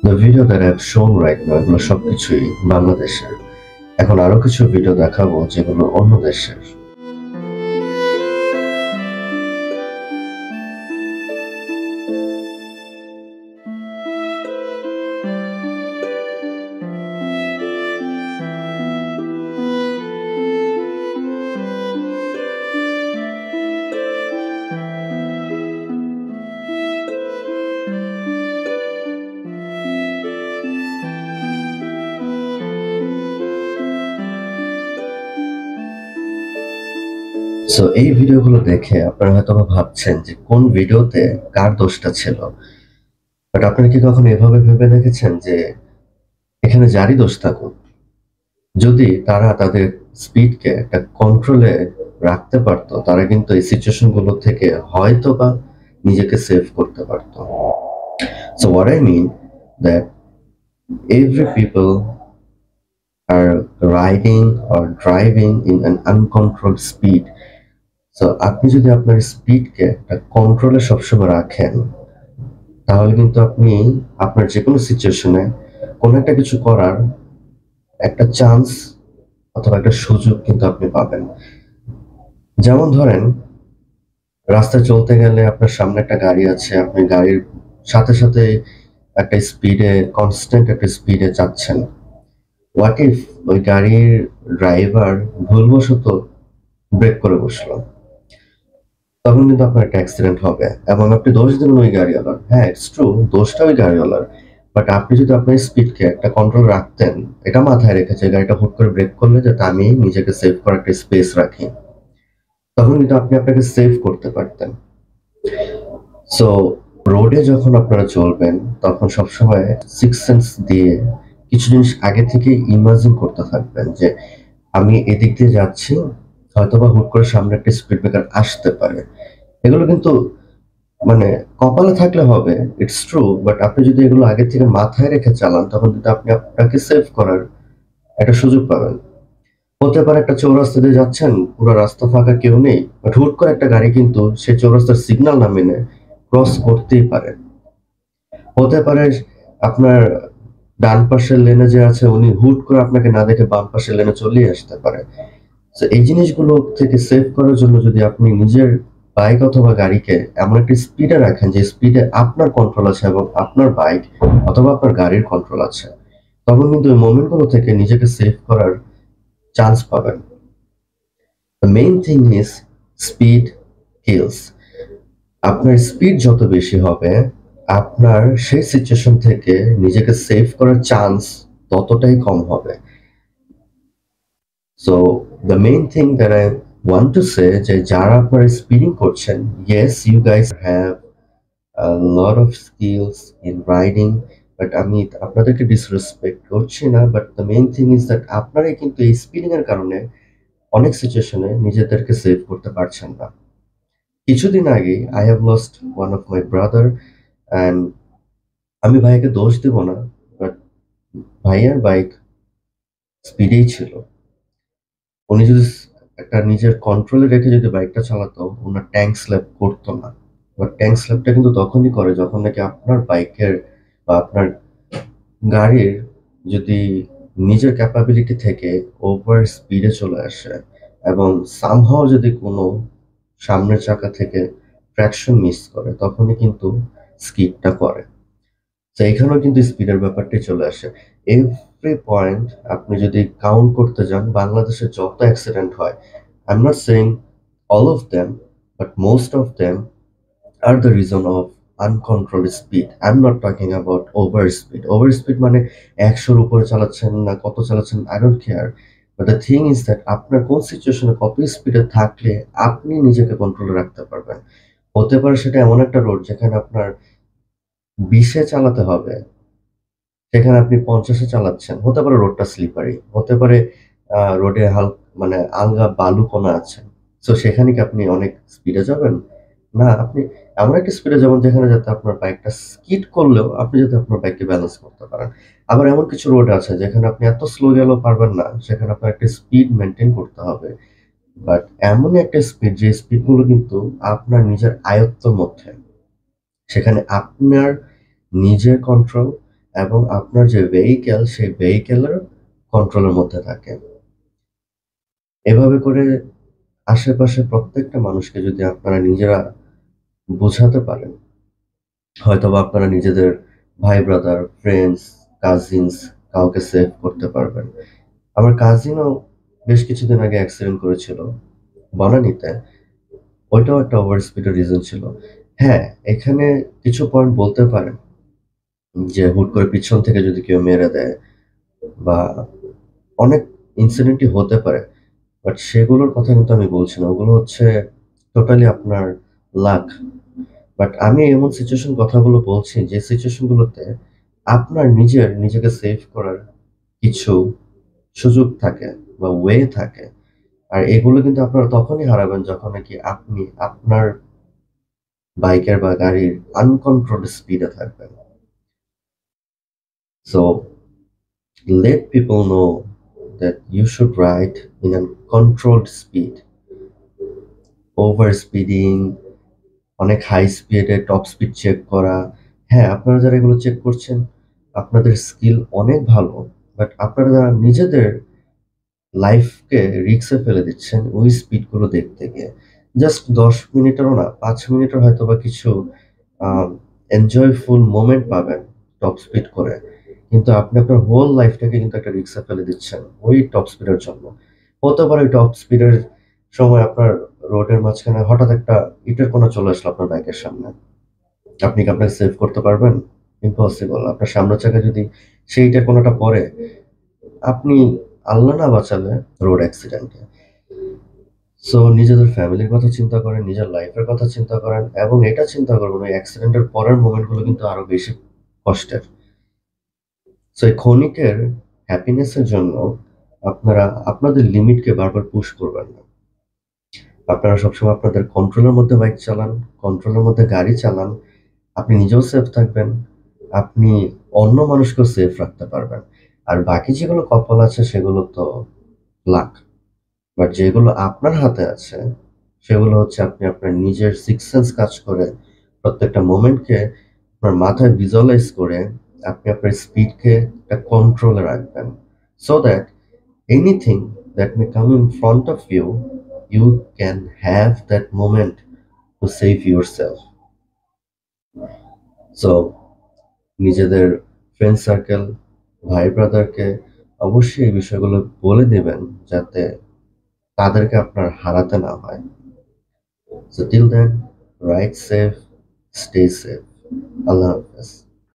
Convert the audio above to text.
The video that I have shown right now এগুলো সবকিছুই বাংলাদেশের। এখন আরো কিছু ভিডিও দেখাবো যেগুলো অন্য দেশের। সো এই ভিডিওগুলো দেখে আপনারা হয়তো ভাবছেন যে কোন ভিডিওতে কার দোষটা ছিল, বাট আপনারা কি কখনো এভাবে ভেবে দেখেছেন যে এখানে যারই দোষ থাকুক, যদি তারা তাদের স্পিডকে একটা কন্ট্রোলে রাখতে পারতো, তারা কিন্তু এই সিচুয়েশন গুলো থেকে হয়তো বা নিজেকে সেভ করতে পারতো। So what I mean that every people are riding or driving in an uncontrolled speed. So আপনি যদি আপনার স্পিডকে একটা কন্ট্রোলে সবসময় রাখেন, তাহলে কিন্তু আপনি আপনার যে কোনো সিচুয়েশনে কোনো একটা কিছু করার একটা চান্স অথবা একটা সুযোগ কিন্তু আপনি পাবেন। যেমন ধরেন, রাস্তায় চলতে গেলে আপনার সামনে একটা গাড়ি আছে, আপনি গাড়ির সাথে সাথে একটা স্পিডে, কনস্ট্যান্ট একটা স্পিডে যাচ্ছেন। হোয়াট ইফ ওই গাড়ির ড্রাইভার ভুলবশত ব্রেক করে বসলো, তখন কিন্তু আপনার একটা অ্যাক্সিডেন্ট হবে এবং আপনি দোষ দেবেন ওই গাড়িওয়ালার। হ্যাঁ, ইটস ট্রু, দোষটা ওই গাড়িওয়ালার, বাট আপনি যদি আপনার স্পিডকে একটা কন্ট্রোল রাখতেন, এটা মাথায় রেখেছে গাড়িটা হুট করে ব্রেক করলে যাতে আমি নিজেকে সেভ করার একটা স্পেস রাখি, তখন কিন্তু আপনি আপনাকে সেভ করতে পারতেন। সো রোডে যখন আপনারা চলবেন, তখন সবসময় সিক্স সেন্স দিয়ে কিছু জিনিস আগে থেকে ইমাজিন করতে থাকবেন যে আমি এদিক দিয়ে যাচ্ছি, হয়তোবা হুট করে সামনে একটা স্পিড ব্রেকার আসতে পারে। এগুলো কিন্তু মানে কপালে থাকলে হবে, ইটস ট্রু, বাট আপনি যদি এগুলো আগে থেকে মাথায় রেখে চালান, তখন কিন্তু আপনি আপনাকে সেভ করার একটা সুযোগ পাবেন। হতে পারে একটা চৌরাস্তা দিয়ে যাচ্ছেন, পুরো রাস্তা ফাঁকা, কেউ নেই, বাট হুট করে একটা গাড়ি কিন্তু সেই চৌরাস্তার সিগন্যাল না মেনে ক্রস করতেই পারে। হতে পারে আপনার ডান পাশের লেনে যে আছে উনি হুট করে আপনাকে না দেখে বাম পাশের লেনে চলে আসতে পারে। তো এই জিনিসগুলো থেকে সেভ করার জন্য যদি আপনি নিজের বাইক অথবা গাড়িকে এমন একটা স্পিডে রাখেন যে স্পিডে আপনার কন্ট্রোল আছে এবং আপনার বাইক অথবা আপনার গাড়ির কন্ট্রোল আছে, তখন কিন্তু ওই মোমেন্টগুলো থেকে নিজেকে সেভ করার চান্স পাবেন। The main thing is speed kills. আপনার স্পিড যত বেশি হবে, আপনার সেই সিচুয়েশন থেকে নিজেকে সেভ করার চান্স ততটাই কম হবে। So the main thing that I want to say যে যারা আপনারা স্পিডিং করছেন, yes you guys have a lot of skills in riding, but আমি আপনাদেরকে ডিসরেসপেক্ট করছি না, but the main thing is that আপনারাই কিন্তু এই স্পিডিং এর কারণে অনেক সিচুয়েশনে নিজেদেরকে সেভ করতে পারছেন না। কিছুদিন আগে I have lost one of my brother, and আমি ভাইয়াকে দোষ দিব না, বাট ভাইয়ার বাইক স্পিডেই ছিল। উনি যদি একটা নিজের কন্ট্রোলে রেখে যদি বাইকটা চালাতো, ওনার ট্যাঙ্ক স্ল্যাপ করতো না। বাট ট্যাঙ্ক স্ল্যাপটা কিন্তু তখনই করে যখন নাকি আপনার বাইকের বা আপনার গাড়ির যদি নিজের ক্যাপাবিলিটি থেকে ওভার স্পিডে চলে আসে এবং সামহাও যদি কোনো সামনের চাকা থেকে ট্র্যাকশন মিস করে, তখনই কিন্তু স্কিডটা করে। তো এখানেও কিন্তু স্পিডের ব্যাপারটাই চলে আসে। এভরি পয়েন্ট আপনি যদি কাউন্ট করতে যান, বাংলাদেশে যত অ্যাক্সিডেন্ট হয়, I am not saying all of them, but most of them are the reason of uncontrolled speed. I am not talking about over speed. Over speed মানে 100-র উপরে চালাচ্ছেন না কত চালাচ্ছেন, I don't care, but the thing is that আপনার কোন সিচুয়েশনে কত স্পিডে থাকলে আপনি নিজেকে কন্ট্রোলে রাখতে পারবেন। হতে পারে সেটা এমন একটা রোড যেখানে আপনার 20-এ চালাতে হবে, সেখানে আপনি 50-এ চালাচ্ছেন। হতে পারে রোডটা স্লিপারি, হতে পারে রোডে মানে আলগা বালু কণা আছে। সো সেখানে কি আপনি অনেক স্পিডে যাবেন? না, আপনি এমন একটা স্পিডে যাবেন যেখানে যাতে আপনার বাইকটা স্কিড করলেও আপনি যাতে আপনার বাইককে ব্যালেন্স করতে পারেন। আবার এমন কিছু রোড আছে যেখানে আপনি এত স্লো গেলেও পারবেন না, সেখানে আপনার একটা স্পিড মেইনটেইন করতে হবে। বাট এমনই একটা স্পিড যে স্পিডগুলো কিন্তু আপনার নিজের আয়ত্তের মধ্যে, সেখানে আপনার নিজের কন্ট্রোল এবং আপনার যে ভেহিকেল সেই ভেহিকেলের কন্ট্রোলের মধ্যে থাকে। এভাবে করে আশেপাশে প্রত্যেকটা মানুষকে যদি আপনারা নিজেরা বোঝাতে পারেন, হয়তোবা আপনারা নিজেদের ভাই ব্রাদার, ফ্রেন্ডস, কাজিনস কাউকে সেভ করতে পারবেন। আমার কাজিনও বেশ কিছুদিন আগে অ্যাক্সিডেন্ট করেছিল বনানীতে। ওইটাও একটা ওভার স্পিডের রিজন ছিল। হ্যাঁ, এখানে কিছু পয়েন্ট বলতে পারেন যে হুট করে পিছন থেকে যদি কেউ মেরে দেয় বা অনেক ইনসিডেন্টই হতে পারে। বাট সেগুলোর কথা কিন্তু আমি বলছি না। ওগুলো হচ্ছে টোটালি আপনার লাক। বাট আমি এমন সিচুয়েশন কথাগুলো বলছি যে সিচুয়েশনগুলোতে আপনার নিজেকে সেভ করার কিছু সুযোগ থাকে বা ওয়ে থাকে। আর এগুলো কিন্তু আপনারা তখনই হারাবেন যখন নাকি আপনি আপনার বাইকের বা গাড়ির আনকন্ট্রোলড স্পিডে থাকবেন। So let people know that you should ride in a controlled speed. Over speeding, অনেক হাই স্পিডে টপ স্পিড চেক করা। হ্যাঁ, আপনারা যারা এগুলো চেক করছেন, আপনাদের স্কিল অনেক ভালো। বাট আপনারা যারা নিজেদের লাইফকে রিস্কে ফেলে দিচ্ছেন ওই স্পিডগুলো দেখতে গিয়ে। জাস্ট ১০ মিনিটেরও না, ৫ মিনিটের হয়তোবা কিছু আ এনজয়ফুল মোমেন্ট পাবেন টপ স্পিড করে। কিন্তু আপনি আপনার হোল লাইফটাকে কিন্তু একটা রিস্কে ফেলে দিচ্ছেন ওই টপ স্পিডের জন্য। হতে পারে ওই টপ স্পিডের সময় আপনার রোডের মাঝখানে হঠাৎ একটা ইটের কোনা চলে আসলো আপনার বাইকের সামনে। আপনি কি আপনাকে সেভ করতে পারবেন? ইম্পসিবল। আপনার সামনের চাকায় যদি সেই ইটের কোনাটা পড়ে, আপনি আল্লাহ না বাঁচালে রোড অ্যাক্সিডেন্টে। সো নিজেদের ফ্যামিলির কথা চিন্তা করেন, নিজের লাইফের কথা চিন্তা করেন এবং এটা চিন্তা করবেন ওই অ্যাক্সিডেন্টের পরের মোমেন্টগুলো কিন্তু আরো বেশি কষ্টের। সো এই ক্ষণিকের হ্যাপিনেসের জন্য আপনারা আপনাদের লিমিটকে বারবার পুশ করবেন না। আপনারা সবসময় আপনাদের কন্ট্রোলের মধ্যে বাইক চালান, কন্ট্রোলের মধ্যে গাড়ি চালান। আপনি নিজেও সেফ থাকবেন। আপনি অন্য মানুষকেও সেফ রাখতে পারবেন। আর বাকি যেগুলো কপাল আছে সেগুলো তো লাক। বাট যেগুলো আপনার হাতে আছে সেগুলো হচ্ছে আপনি আপনার নিজের সিক্স সেন্স কাজ করে প্রত্যেকটা মোমেন্টকে আপনার মাথায় ভিজুয়ালাইজ করে আপনি আপনার স্পিডকে একটা কন্ট্রোলে রাখবেন so that anything that may come in front of you you can have that moment to save yourself. So নিজেদের ফ্রেন্ড সার্কেল, ভাই ব্রাদারকে অবশ্যই এই বিষয়গুলো বলে দেবেন যাতে তাদেরকে আপনার হারাতে না হয়। So till then, ride safe, stay safe. Allah Hafiz.